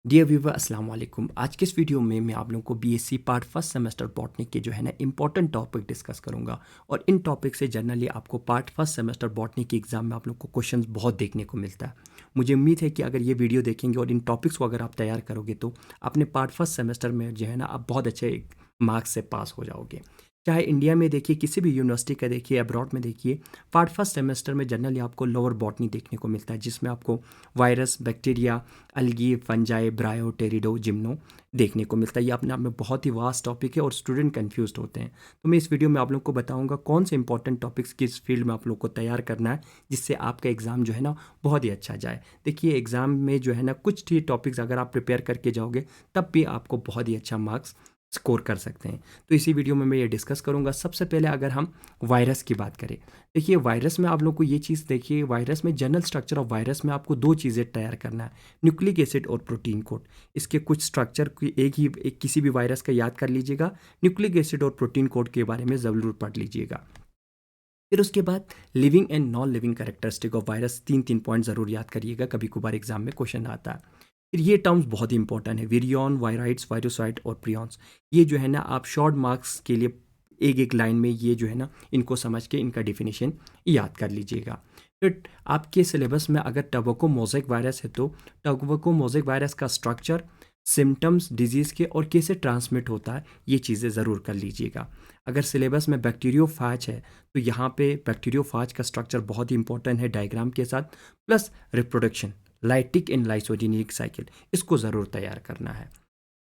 Dear viewer अस्सलाम वालेकुम। आज के इस वीडियो में मैं आप लोगों को BSc part first semester botany के जो है ना इंपॉर्टेंट टॉपिक डिस्कस करूंगा। और इन टॉपिक से जनरली आपको पार्ट फर्स्ट सेमेस्टर बॉटनी के एग्जाम में आप लोगों को क्वेश्चंस बहुत देखने को मिलता है। मुझे उम्मीद है कि अगर ये वीडियो देखेंगे और इन टॉपिक्स को अगर आप तैयार करोगे तो अपने पार्ट फर्स्ट सेमेस्टर में जो है ना आप बहुत अच्छे मार्क्स से पास हो जाओगे। चाहे इंडिया में देखिए, किसी भी यूनिवर्सिटी का देखिए, अब्रॉड में देखिए, पार्ट फर्स्ट सेमेस्टर में जनरली आपको लोअर बॉटनी देखने को मिलता है, जिसमें आपको वायरस, बैक्टीरिया, अलगी, फंजाई, ब्रायो, टेरिडो, जिम्नो देखने को मिलता है। ये अपने आप में बहुत ही वास्ट टॉपिक है और स्टूडेंट कंफ्यूज होते हैं। तो मैं इस वीडियो में आप लोग को बताऊंगा कौन से इंपॉर्टेंट टॉपिक्स किस फील्ड में आप लोग को तैयार करना है, जिससे आपका एग्जाम जो है ना बहुत ही अच्छा जाए। देखिए, एग्जाम में जो है ना कुछ ही टॉपिक्स अगर आप प्रिपेयर करके जाओगे तब भी आपको बहुत ही अच्छा मार्क्स स्कोर कर सकते हैं। तो इसी वीडियो में मैं ये डिस्कस करूंगा। सबसे पहले अगर हम वायरस की बात करें, देखिए वायरस में आप लोग को ये चीज़ देखिए, वायरस में जनरल स्ट्रक्चर ऑफ वायरस में आपको दो चीज़ें तैयार करना है, न्यूक्लिक एसिड और प्रोटीन कोड। इसके कुछ स्ट्रक्चर की एक किसी भी वायरस का याद कर लीजिएगा, न्यूक्लिक एसिड और प्रोटीन कोड के बारे में ज़रूर पढ़ लीजिएगा। फिर उसके बाद living and non living characteristic of virus, तीन तीन पॉइंट ज़रूर याद करिएगा, कभी कभार एग्जाम में क्वेश्चन आता है। फिर ये टर्म्स बहुत ही इंपॉर्टेंट है, विरियन, वायराइड्स, वायरोसाइट और प्रियॉन्स। ये जो है ना आप शॉर्ट मार्क्स के लिए एक एक लाइन में ये जो है ना इनको समझ के इनका डिफिनेशन याद कर लीजिएगा। फिर आपके सिलेबस में अगर टोबैको मोज़ेक वायरस है तो टोबैको मोज़ेक वायरस का स्ट्रक्चर, सिम्टम्स डिजीज़ के और कैसे ट्रांसमिट होता है, ये चीज़ें ज़रूर कर लीजिएगा। अगर सिलेबस में बैक्टीरियोफाज है तो यहाँ पे बैक्टीरियोफाज का स्ट्रक्चर बहुत ही इंपॉर्टेंट है डायग्राम के साथ, plus reproduction, lytic and lysogenic cycle, इसको ज़रूर तैयार करना है।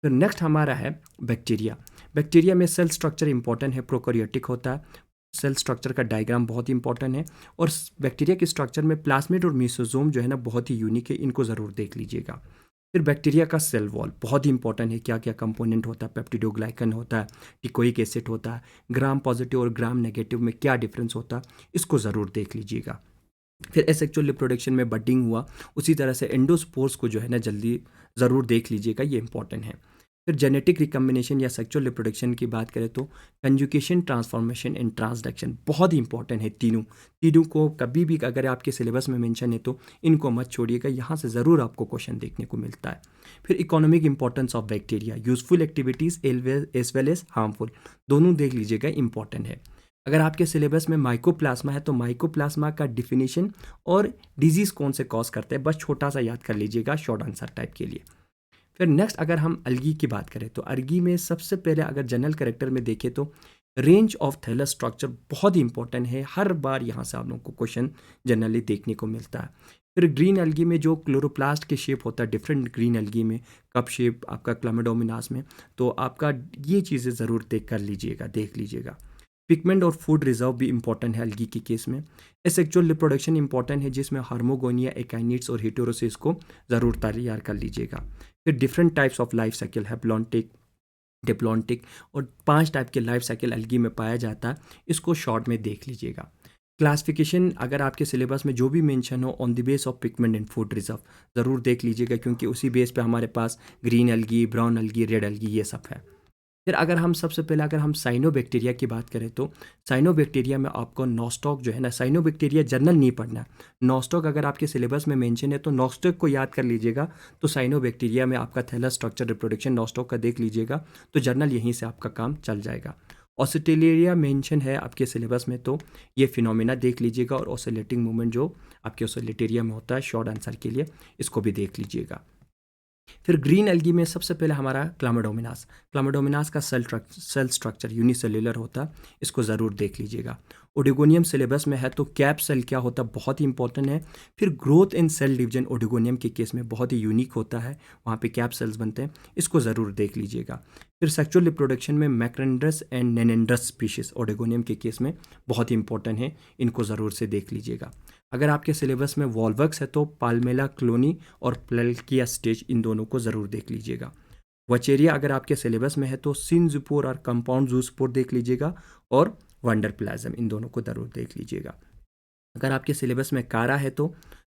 फिर नेक्स्ट हमारा है बैक्टीरिया। बैक्टीरिया में सेल स्ट्रक्चर इंपॉर्टेंट है, प्रोकैरियोटिक होता है, सेल स्ट्रक्चर का डायग्राम बहुत ही इंपॉर्टेंट है। और बैक्टीरिया के स्ट्रक्चर में प्लाज्मिड और मेसोजोम जो है ना बहुत ही यूनिक है, इनको ज़रूर देख लीजिएगा। फिर बैक्टीरिया का सेल वॉल बहुत ही इंपॉर्टेंट है, क्या क्या कंपोनेंट होता है, पेप्टिडोग्लाइकन होता है, टिकोइक एसिड होता है, ग्राम पॉजिटिव और ग्राम नेगेटिव में क्या डिफरेंस होता है, इसको ज़रूर देख लीजिएगा। फिर एसेक्सुअल रिप्रोडक्शन में बडिंग हुआ, उसी तरह से एंडोस्पोर्स को जो है ना जल्दी ज़रूर देख लीजिएगा, ये इंपॉर्टेंट है। फिर जेनेटिक रिकम्बिनेशन या सेक्सुअल रिप्रोडक्शन की बात करें तो कंजुकेशन, ट्रांसफॉर्मेशन एंड ट्रांसडक्शन बहुत ही इंपॉर्टेंट है। तीनों तीनों को कभी भी अगर आपके सिलेबस में मेंशन है तो इनको मत छोड़िएगा, यहाँ से ज़रूर आपको क्वेश्चन देखने को मिलता है। फिर economic importance of bacteria, useful activities as well as harmful, दोनों देख लीजिएगा, इंपॉर्टेंट है। अगर आपके सिलेबस में माइकोप्लाज्मा है तो माइकोप्लाज्मा का डिफिनीशन और डिजीज़ कौन से कॉज करते हैं, बस छोटा सा याद कर लीजिएगा शॉर्ट आंसर टाइप के लिए। फिर नेक्स्ट अगर हम अलगी की बात करें तो अलगी में सबसे पहले अगर जनरल कैरेक्टर में देखें तो रेंज ऑफ थैलस स्ट्रक्चर बहुत ही इंपॉर्टेंट है, हर बार यहाँ से आप लोगों को क्वेश्चन जनरली देखने को मिलता है। फिर ग्रीन अलगी में जो क्लोरोप्लास्ट के शेप होता है डिफरेंट, ग्रीन अलगी में कप शेप आपका क्लामिडोमिनास में, तो आपका ये चीज़ें ज़रूर देख लीजिएगा। पिगमेंट और फूड रिजर्व भी इंपॉर्टेंट है अलगी के केस में। एसेक्सुअल रिप्रोडक्शन इंपॉर्टेंट है, जिसमें हार्मोगोनिया, एकाइनिट्स और हेटेरोसिस को ज़रूर तैयार कर लीजिएगा। फिर different types of life cycle, haplontic, diplontic और 5 टाइप के लाइफ साइकिल अलगी में पाया जाता है, इसको शॉर्ट में देख लीजिएगा। क्लासिफिकेशन अगर आपके सिलेबस में जो भी मेंशन हो on the base of pigment and food reserve ज़रूर देख लीजिएगा, क्योंकि उसी बेस पे हमारे पास ग्रीन अलगी, ब्राउन अलगी, रेड अलगी ये सब है। फिर अगर हम सबसे पहले अगर हम साइनोबैक्टीरिया की बात करें तो साइनोबैक्टीरिया में आपको नॉस्टॉक जो है ना, साइनोबैक्टीरिया जर्नल नहीं पढ़ना, नॉस्टॉक अगर आपके सिलेबस में मेंशन है तो नॉस्टॉक को याद कर लीजिएगा। तो साइनोबैक्टीरिया में आपका थैलस स्ट्रक्चर रिप्रोडक्शन नॉस्टॉक का देख लीजिएगा, तो जर्नल यहीं से आपका काम चल जाएगा। ऑसिलेरिया मेंशन है आपके सिलेबस में तो ये फिनोमिना देख लीजिएगा, और ऑसिलेटिंग मूवमेंट जो आपके ऑसिलेटेरिया में होता है शॉर्ट आंसर के लिए, इसको भी देख लीजिएगा। फिर ग्रीन एल्गी में सबसे पहले हमारा क्लामिडोमिनास, क्लामिडोमिनास का सेल स्ट्रक्चर यूनिसेल्युलर होता है, इसको ज़रूर देख लीजिएगा। ओडिगोनियम सिलेबस में है तो कैप सेल क्या होता है, बहुत ही इंपॉर्टेंट है। फिर ग्रोथ इन सेल डिवीजन ओडिगोनियम के केस में बहुत ही यूनिक होता है, वहाँ पे कैप सेल्स बनते हैं, इसको ज़रूर देख लीजिएगा। फिर सेक्सुअल रिप्रोडक्शन में मैक्रेंड्रस एंड नेनेंड्रस स्पीशीज ओडिगोनियम के केस में बहुत ही इंपॉर्टेंट है, इनको ज़रूर से देख लीजिएगा। अगर आपके सिलेबस में वॉल्वक्स है तो पाल्मेला क्लोनी और प्लेल्किया स्टेज, इन दोनों को ज़रूर देख लीजिएगा। वचेरिया अगर आपके सिलेबस में है तो सिनजुपोर और कंपाउंड जूस्पोर देख लीजिएगा, और वंडर प्लाज्म, इन दोनों को ज़रूर देख लीजिएगा। अगर आपके सिलेबस में कारा है तो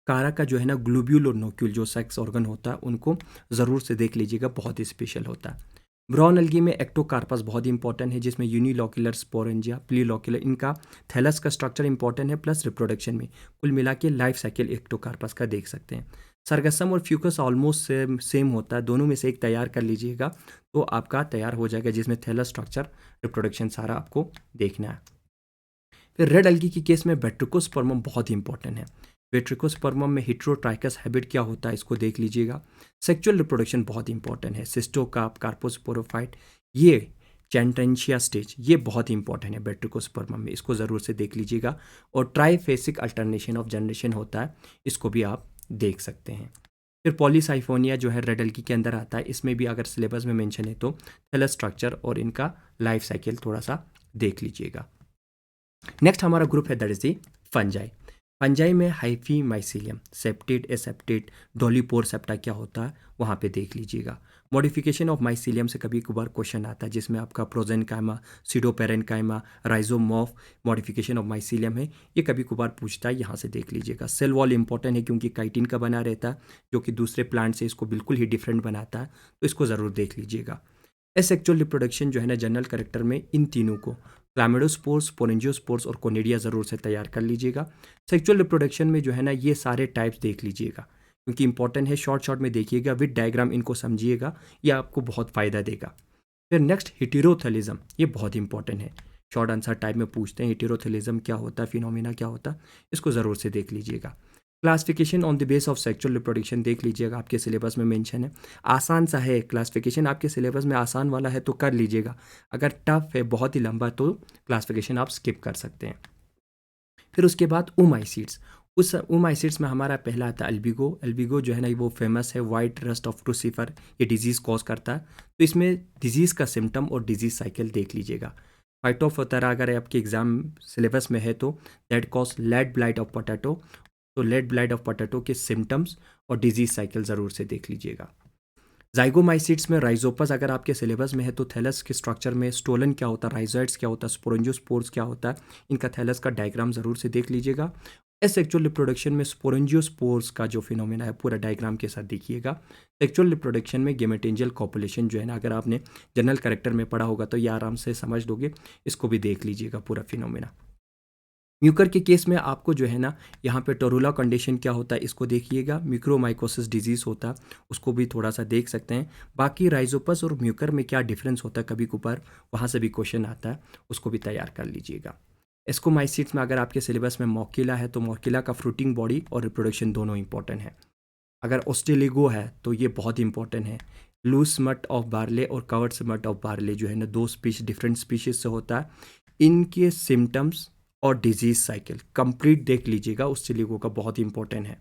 कारा का जो है ना ग्लोब्यूल और नोक्यूल जो सेक्स ऑर्गन होता है उनको ज़रूर से देख लीजिएगा, बहुत ही स्पेशल होता है। ब्राउन एल्गी में एक्टोकार्पस बहुत ही इंपॉर्टेंट है, जिसमें यूनिलॉक्यूलर स्पोरेंजिया, प्लीलॉक्यूलर, इनका थैलस का स्ट्रक्चर इंपॉर्टेंट है, प्लस रिप्रोडक्शन में कुल मिला के लाइफ साइकिल एक्टोकार्पस का देख सकते हैं। सरगसम और फ्यूकस ऑलमोस्ट सेम होता है, दोनों में से एक तैयार कर लीजिएगा तो आपका तैयार हो जाएगा, जिसमें थैलस स्ट्रक्चर रिप्रोडक्शन सारा आपको देखना है। फिर रेड एल्गी के केस में वेट्रिकोस्पर्मम बहुत ही इंपॉर्टेंट है। वेट्रिकोस्पर्मम में हेटेरोट्राइकस हैबिट क्या होता है इसको देख लीजिएगा। सेक्सुअल रिप्रोडक्शन बहुत इंपॉर्टेंट है। सिस्टोकार्प, कार्पोस्पोरोफाइट, ये चैंटेंशिया स्टेज, ये बहुत ही इंपॉर्टेंट है वेट्रिकोस्पर्मम में, इसको ज़रूर से देख लीजिएगा। और ट्राइफेसिक अल्टरनेशन ऑफ जनरेशन होता है, इसको भी आप देख सकते हैं। फिर पॉलीसाइफोनिया जो है रेड एल्गी के अंदर आता है, इसमें भी अगर सिलेबस में मेंशन है तो थैलस स्ट्रक्चर और इनका लाइफ साइकिल थोड़ा सा देख लीजिएगा। नेक्स्ट हमारा ग्रुप है that is the fungi. Fungi में hyphae mycelium, septate, aseptate, dolipore septa क्या होता है वहाँ पे देख लीजिएगा। मॉडिफिकेशन ऑफ माइसिलियम से कभी कभार क्वेश्चन आता है, जिसमें आपका प्रोजेनकाइमा, सीडोपेरेनकाइमा, राइजोमॉफ मॉडिफिकेशन ऑफ माइसिलियम है, ये कभी कभार पूछता है, यहाँ से देख लीजिएगा। सेल वॉल इंपॉर्टेंट है क्योंकि काइटिन का बना रहता है, जो कि दूसरे प्लांट से इसको बिल्कुल ही डिफरेंट बनाता है, तो इसको ज़रूर देख लीजिएगा। एसेक्चुअल रिप्रोडक्शन जो है ना जनरल करेक्टर में इन तीनों को क्लामिडोस्पोर्स, स्पोरेंजियोस्पोर्स और कोनेडिया ज़रूर से तैयार कर लीजिएगा। सेक्सुअल रिप्रोडक्शन में जो है ना ये सारे टाइप्स देख लीजिएगा क्योंकि इंपॉर्टेंट है, शॉर्ट में देखिएगा, विद डायग्राम इनको समझिएगा, ये आपको बहुत फ़ायदा देगा। फिर नेक्स्ट हेटेरोथैलिज्म, ये बहुत इंपॉर्टेंट है, शॉर्ट आंसर टाइप में पूछते हैं हेटेरोथैलिज्म क्या होता है, फिनोमिना क्या होता है, इसको ज़रूर से देख लीजिएगा। Classification on the base of sexual reproduction देख लीजिएगा, आपके सिलेबस में मेंशन है, आसान सा है क्लासिफिकेशन, आपके सिलेबस में आसान वाला है तो कर लीजिएगा, अगर टफ है बहुत ही लंबा तो क्लासिफिकेशन आप स्किप कर सकते हैं। फिर उसके बाद ओमाइसीड्स, उस ओमाइसीड्स में हमारा पहला आता है अल्बिगो। अल्बिगो जो है ना वो फेमस है, वाइट रस्ट ऑफ क्रूसीफर, ये डिजीज़ कॉज करता है, तो इसमें डिजीज़ का सिम्टम और डिजीज़ साइकिल देख लीजिएगा। फाइटोफथोरा अगर आपके एग्जाम सिलेबस में है तो that cause late blight of potato, तो लेड ब्लाइट ऑफ पोटैटो के सिम्टम्स और डिजीज साइकिल ज़रूर से देख लीजिएगा। जाइगोमाइसिड्स में राइजोपस अगर आपके सिलेबस में है तो थैलस के स्ट्रक्चर में स्टोलन क्या होता है, राइजोइड्स क्या होता है, स्पोरेंजियोस्पोर्स क्या होता है, इनका थैलस का डायग्राम ज़रूर से देख लीजिएगा। एसेक्चुअल रिप्रोडक्शन में स्पोरेंजियोस्पोर्स का जो फिनोमेना है पूरा डायग्राम के साथ देखिएगा। सेक्चुअल रिप्रोडक्शन में गेमेटेंजियल कॉपुलेशन जो है ना, अगर आपने जनरल कैरेक्टर में पढ़ा होगा तो ये आराम से समझ लोगे, इसको भी देख लीजिएगा पूरा फिनोमेना। म्यूकर के केस में आपको जो है ना यहाँ पे टोरुला कंडीशन क्या होता है इसको देखिएगा, म्यूक्रोमाइकोसिस डिजीज़ होता है उसको भी थोड़ा सा देख सकते हैं। बाकी राइजोपस और म्यूकर में क्या डिफरेंस होता है कभी कभार वहाँ से भी क्वेश्चन आता है, उसको भी तैयार कर लीजिएगा। एस्कोमाइसिट्स में अगर आपके सिलेबस में मॉकिला है तो मॉकिला का फ्रूटिंग बॉडी और रिप्रोडक्शन दोनों इंपॉर्टेंट है। अगर ऑस्ट्रेलिगो है तो ये बहुत इंपॉर्टेंट है। लूज स्मट ऑफ बार्ले और कवर्ड स्मट ऑफ बार्ले जो है ना दो डिफरेंट स्पीशीज से होता है, इनके सिम्टम्स और डिजीज साइकिल कंप्लीट देख लीजिएगा, उस चिलिगो का बहुत इंपॉर्टेंट है।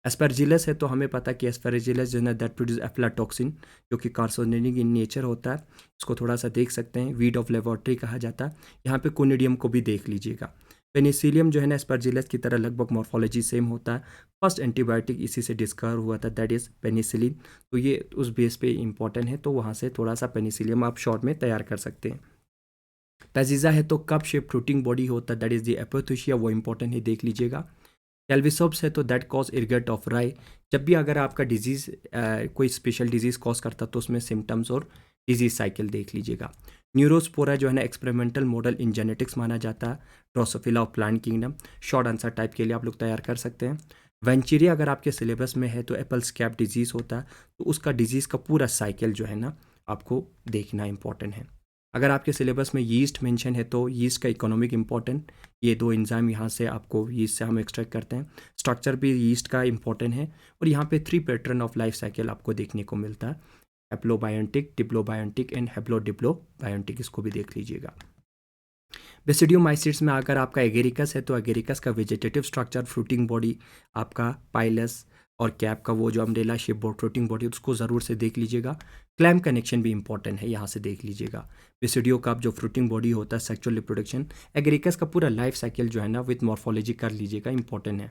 एस्परजिलस है तो हमें पता कि एस्परजिलस जो है ना दैट प्रोड्यूस एफ्लाटॉक्सिन जो कि कार्सिनोजेनिक इन नेचर होता है, इसको थोड़ा सा देख सकते हैं, वीड ऑफ लेबोरेटरी कहा जाता है। यहाँ पे कोनिडियम को भी देख लीजिएगा। पेनिसिलियम जो है ना एस्परजिलस की तरह लगभग मॉर्फोलॉजी सेम होता है, फर्स्ट एंटीबायोटिक इसी से डिस्कवर हुआ था दैट इज़ पेनिसिलिन, तो ये उस बेस पे इंपॉर्टेंट है, तो वहाँ से थोड़ा सा पेनिसिलियम आप शॉर्ट में तैयार कर सकते हैं। पैजिजा है तो कप शेप फ्रूटिंग बॉडी होता है दैट इज़ दी एपोथुशिया, वो इंपॉर्टेंट है देख लीजिएगा। कैल्विसोप्स है तो दैट कॉज इरगेट ऑफ राई, जब भी अगर आपका डिजीज़ कोई स्पेशल डिजीज़ कॉज करता तो उसमें सिम्टम्स और डिजीज साइकिल देख लीजिएगा। न्यूरोस्पोरा जो है ना एक्सपेरिमेंटल मॉडल इन जेनेटिक्स माना जाता है, Drosophila of plant kingdom, short answer type के लिए आप लोग तैयार कर सकते हैं। वेंचीरिया अगर आपके सिलेबस में है तो एप्पल स्कैब डिजीज़ होता है, तो उसका डिजीज़ का पूरा साइकिल जो है ना आपको देखना इंपॉर्टेंट है। अगर आपके सिलेबस में यीस्ट मेंशन है तो यीस्ट का इकोनॉमिक इंपॉर्टेंट, ये दो एंजाइम यहाँ से आपको यीस्ट से हम एक्सट्रैक्ट करते हैं, स्ट्रक्चर भी यीस्ट का इंपॉर्टेंट है। और यहाँ पे 3 पैटर्न ऑफ लाइफ साइकिल आपको देखने को मिलता है, हैप्लोबायोटिक, डिप्लोबायोटिक एंड हैप्लोडिप्लोबायोटिक, इसको भी देख लीजिएगा। बेसिडियोमाइसिट्स में अगर आपका एगेरिकस है तो एगेरिकस का वेजिटेटिव स्ट्रक्चर, फ्रूटिंग बॉडी, आपका पाइलस और कैप का वो जो umbrella shape board fruiting body, उसको ज़रूर से देख लीजिएगा। क्लैम कनेक्शन भी इंपॉर्टेंट है, यहाँ से देख लीजिएगा। बेसिडियो का जो फ्रूटिंग बॉडी होता है, सेक्सुअल रिप्रोडक्शन, एगेरिकस का पूरा लाइफ साइकिल जो है ना विथ मॉर्फोलॉजी कर लीजिएगा, इंपॉर्टेंट है।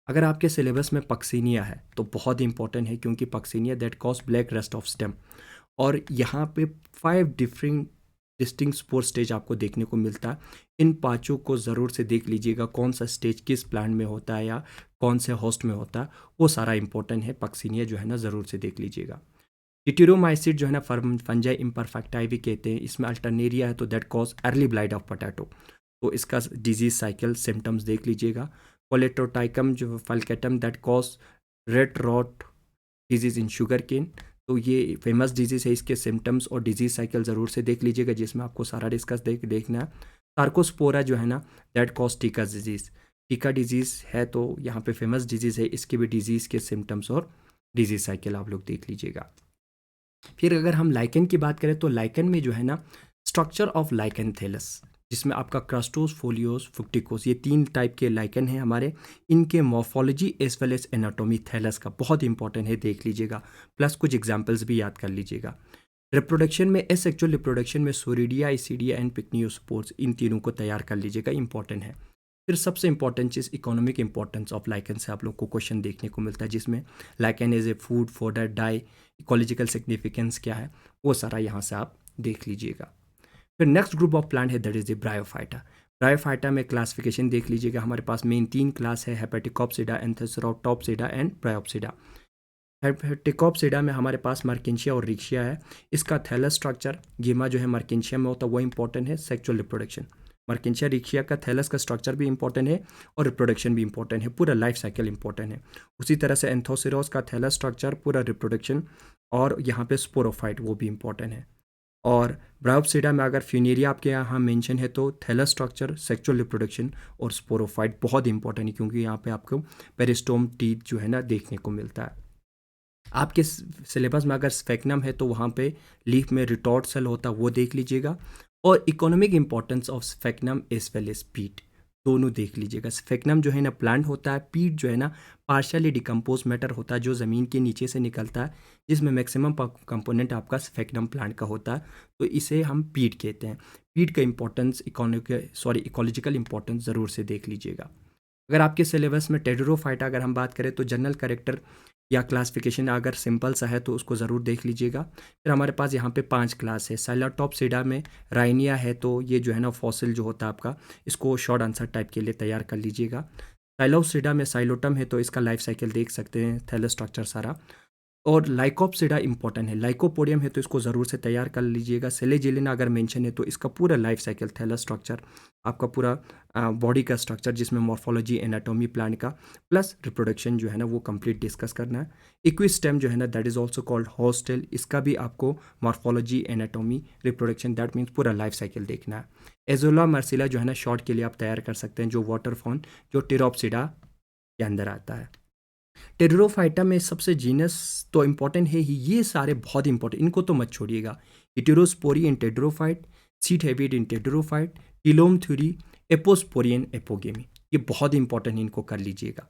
अगर आपके सिलेबस में पक्सीनिया है तो बहुत इंपॉर्टेंट है क्योंकि Puccinia that cause black rust of stem, और यहाँ पे 5 डिफरेंट डिस्टिंक्ट स्पोर स्टेज आपको देखने को मिलता है। इन पाँचों को ज़रूर से देख लीजिएगा, कौन सा स्टेज किस प्लांट में होता है या कौन से होस्ट में होता है, वो सारा इंपॉर्टेंट है। पक्सीनिया जो है ना ज़रूर से देख लीजिएगा। टिटेरोमाइसिड जो है ना फंजाई इम्परफेक्टाई भी कहते हैं, इसमें अल्टरनेरिया है तो that cause early blight of potato, तो इसका डिजीज साइकिल सिम्टम्स देख लीजिएगा। कोलेटोटाइकम जो falcatum that cause red rot disease in sugarcane, तो ये फेमस डिजीज़ है, इसके सिम्टम्स और डिजीज़ साइकिल ज़रूर से देख लीजिएगा, जिसमें आपको सारा डिस्कस देखना है। सार्कोस्पोरा जो है ना, दैट कॉज टीका डिजीज़, टीका डिजीज़ है तो यहाँ पे फेमस डिजीज़ है, इसके भी डिजीज़ के सिम्टम्स और डिजीज़ साइकिल आप लोग देख लीजिएगा। फिर अगर हम लाइकेन की बात करें तो लाइकेन में जो है ना, स्ट्रक्चर ऑफ लाइकेन थैलस, जिसमें आपका क्रस्टोस, फोलियोस, फुक्टिकोस, ये 3 टाइप के लाइकेन हैं हमारे। इनके morphology as well as anatomy thallus का बहुत इंपॉर्टेंट है, देख लीजिएगा, प्लस कुछ एग्जाम्पल्स भी याद कर लीजिएगा। रिप्रोडक्शन में एसेक्सुअल रिप्रोडक्शन में सोरिडिया, इसीडिया एंड पिक्नियोस्पोर्स, इन तीनों को तैयार कर लीजिएगा, इंपॉर्टेंट है। फिर सबसे important cheese economic importance of lichen से आप लोग को क्वेश्चन देखने को मिलता है, जिसमें lichen as a food, fodder, dye, ecological significance क्या है, वो सारा यहाँ से आप देख लीजिएगा। फिर नेक्स्ट ग्रुप ऑफ प्लांट है, that is the bryophyta. Bryophyta में क्लासिफिकेशन देख लीजिएगा, हमारे पास मेन 3 क्लास है, हेपेटिकोप्सिडा, एंथेसोटॉप्सिडा एंड ब्रायोप्सिडा। हेपेटिकोप्सिडा में हमारे पास मर्केंशिया और रिक्शिया है। इसका थैलस स्ट्रक्चर गेमा जो है मर्केंशिया में होता है, वो इंपॉर्टेंट है। सेक्सुअल रिप्रोडक्शन, मर्केंशिया रिक्शिया का थैलस का स्ट्रक्चर भी इंपॉर्टेंट है और रिप्रोडक्शन भी इंपॉर्टेंट है, पूरा लाइफ साइकिल इंपॉर्टेंट है। उसी तरह से एंथोसिरोस का थैलस स्ट्रक्चर, पूरा रिप्रोडक्शन और यहाँ पे स्पोरोफाइट, वो भी इंपॉर्टेंट है। और ब्रायोप्सिडा में अगर फ्यूनेरिया आपके यहाँ मेंशन है तो थैलस स्ट्रक्चर, सेक्सुअल रिप्रोडक्शन और स्पोरोफाइट बहुत इंपॉर्टेंट है, क्योंकि यहाँ पे आपको पेरिस्टोम टीथ जो है ना देखने को मिलता है। आपके सिलेबस में अगर स्फेक्नम है तो वहाँ पे लीफ में रिटॉर्ट सेल होता है, वो देख लीजिएगा। और economic importance of sphagnum as well as peat, दोनों देख लीजिएगा। स्फेक्नम जो है ना प्लांट होता है, पीट जो है ना पार्शियली डिकम्पोज मैटर होता है, जो ज़मीन के नीचे से निकलता है, जिसमें मैक्सिमम कंपोनेंट आपका स्फेक्नम प्लांट का होता है, तो इसे हम पीट कहते हैं। पीट का इंपॉर्टेंस इकोलॉजिकल इंपॉर्टेंस ज़रूर से देख लीजिएगा। अगर आपके सिलेबस में टेडरोफाइटा अगर हम बात करें तो जनरल कैरेक्टर या क्लासिफिकेशन अगर सिंपल सा है तो उसको ज़रूर देख लीजिएगा। फिर हमारे पास यहाँ पे 5 क्लास है। साइलोटॉप्सिडा में राइनिया है, तो ये जो है ना फॉसिल जो होता है आपका, इसको शॉर्ट आंसर टाइप के लिए तैयार कर लीजिएगा। साइलोसिडा में साइलोटम है, तो इसका लाइफ साइकिल देख सकते हैं, थैलस स्ट्रक्चर सारा। और लाइकोप्सिडा इंपॉर्टेंट है, लाइकोपोडियम है तो इसको ज़रूर से तैयार कर लीजिएगा। सेलेजिलिना अगर मेंशन है तो इसका पूरा लाइफ साइकिल, थैलस स्ट्रक्चर, आपका पूरा बॉडी का स्ट्रक्चर, जिसमें मॉर्फोलॉजी, एनाटॉमी प्लांट का, प्लस रिप्रोडक्शन जो है ना वो कंप्लीट डिस्कस करना है। इक्विस्टेम जो है ना, that is also called hostel, इसका भी आपको morphology, anatomy, reproduction, that means पूरा लाइफ साइकिल देखना है। एजोला मर्सिला जो है ना शॉर्ट के लिए आप तैयार कर सकते हैं, जो वाटर फॉन, जो टिरोप्सिडा के अंदर आता है। टेरिडोफाइटा में सबसे जीनस तो इंपॉर्टेंट है ही, ये सारे बहुत इंपॉर्टेंट, इनको तो मत छोड़िएगा। Heterospory in pteridophyte, seed habit in pteridophyte, telome theory, apospory and apogamy, ये बहुत इंपॉर्टेंट, इनको कर लीजिएगा।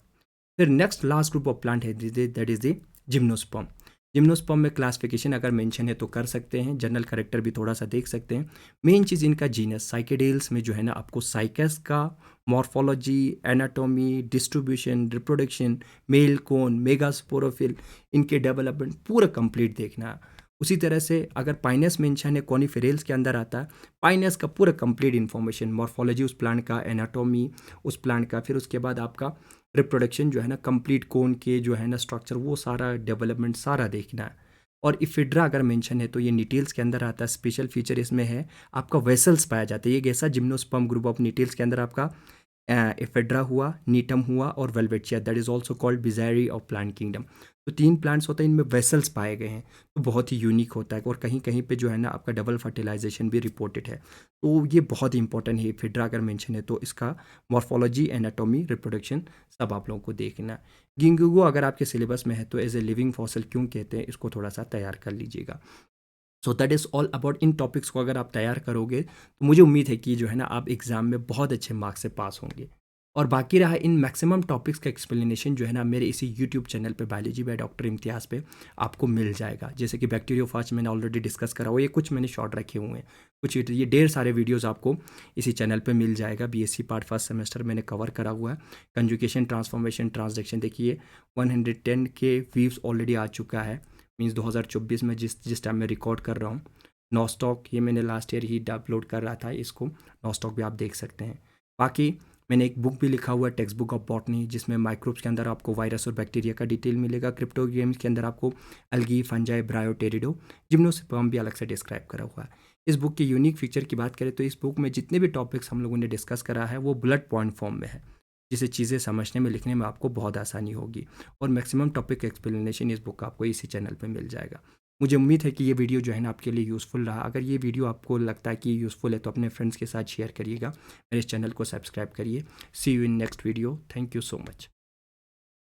फिर next last group of plant है, that is the gymnosperm. Gymnosperm में क्लासिफिकेशन अगर मेंशन है तो कर सकते हैं, जनरल कैरेक्टर भी थोड़ा सा देख सकते हैं। मेन चीज़ इनका जीनस, साइकेडेल्स में जो है ना आपको साइकस का morphology, anatomy, distribution, reproduction, male cone, megasporophyll, इनके डेवलपमेंट पूरा कंप्लीट देखना है। उसी तरह से अगर पाइनस मेंशन है, कॉनिफेरेल्स के अंदर आता है, पाइनस का पूरा कंप्लीट इन्फॉर्मेशन, मॉर्फोलॉजी उस प्लांट का, एनाटॉमी उस प्लांट का, फिर उसके बाद आपका रिप्रोडक्शन जो है ना, कंप्लीट कोन के जो है ना स्ट्रक्चर, वो सारा डेवलपमेंट सारा देखना है। और इफिड्रा अगर मेंशन है तो ये निटेल्स के अंदर आता है। स्पेशल फीचर इसमें है, आपका वेसल्स पाया जाता है, ये कैसा जिम्नोस्पर्म ग्रुप ऑफ निटेल्स के अंदर आपका एफेड्रा हुआ, नीटम हुआ और Welwitschia, that is also called bizarre of plant kingdom. तो 3 प्लांट्स होते हैं, इनमें वेसल्स पाए गए हैं, तो बहुत ही यूनिक होता है। और कहीं कहीं पे जो है ना आपका डबल फर्टिलाइजेशन भी रिपोर्टेड है, तो ये बहुत ही इंपॉर्टेंट है। एफेड्रा अगर मेंशन है तो इसका मॉर्फोलॉजी, एनाटॉमी, रिप्रोडक्शन सब आप लोगों को देखना है। गिंगुगो अगर आपके सिलेबस में है तो एज ए लिविंग फॉसिल क्यों कहते हैं, इसको थोड़ा सा तैयार कर लीजिएगा। So that is all about, in topics को अगर आप तैयार करोगे तो मुझे उम्मीद है कि जो है ना आप एग्ज़ाम में बहुत अच्छे मार्क्स से पास होंगे। और बाकी रहा इन मैक्सिमम टॉपिक्स का एक्सप्लेनेशन जो है ना मेरे इसी यूट्यूब चैनल पे बायोलॉजी बाय डॉक्टर इम्तियाज़ पे आपको मिल जाएगा। जैसे कि बैक्टीरियोफाज मैंने ऑलरेडी डिस्कस करा हुआ, ये कुछ मैंने शॉर्ट रखे हुए हैं, कुछ ये ढेर सारे वीडियोज़ आपको इसी चैनल पे मिल जाएगा। बीएससी पार्ट फर्स्ट सेमेस्टर मैंने कवर करा हुआ है। कंजुगेशन, ट्रांसफॉर्मेशन, ट्रांसडक्शन, देखिए 110 के व्यूज़ ऑलरेडी आ चुका है, मीन्स 2024 में जिस टाइम मैं रिकॉर्ड कर रहा हूँ। नॉस्टॉक ये मैंने लास्ट ईयर ही अपलोड कर रहा था, इसको नॉस्टॉक भी आप देख सकते हैं। बाकी मैंने एक बुक भी लिखा हुआ है, टेक्स्ट बुक ऑफ बॉटनी, जिसमें माइक्रोब्स के अंदर आपको वायरस और बैक्टीरिया का डिटेल मिलेगा। क्रिप्टो गेम्स के अंदर आपको एल्गी, फंजाई, ब्रायोटेरिडो, जिम्नोस्पर्म भी अलग से डिस्क्राइब करा हुआ है। इस बुक के यूनिक फीचर की बात करें तो इस बुक में जितने भी टॉपिक्स हम लोगों ने डिस्कस करा है वो बुलेट पॉइंट फॉर्म में है। जिससे चीज़ें समझने में, लिखने में आपको बहुत आसानी होगी। और मैक्सिमम टॉपिक एक्सप्लेनेशन इस बुक का आपको इसी चैनल पे मिल जाएगा। मुझे उम्मीद है कि ये वीडियो जो है ना आपके लिए यूज़फुल रहा। अगर ये वीडियो आपको लगता है कि यूज़फुल है तो अपने फ्रेंड्स के साथ शेयर करिएगा। मेरे इस चैनल को सब्सक्राइब करिए। See you in next video. Thank you so much.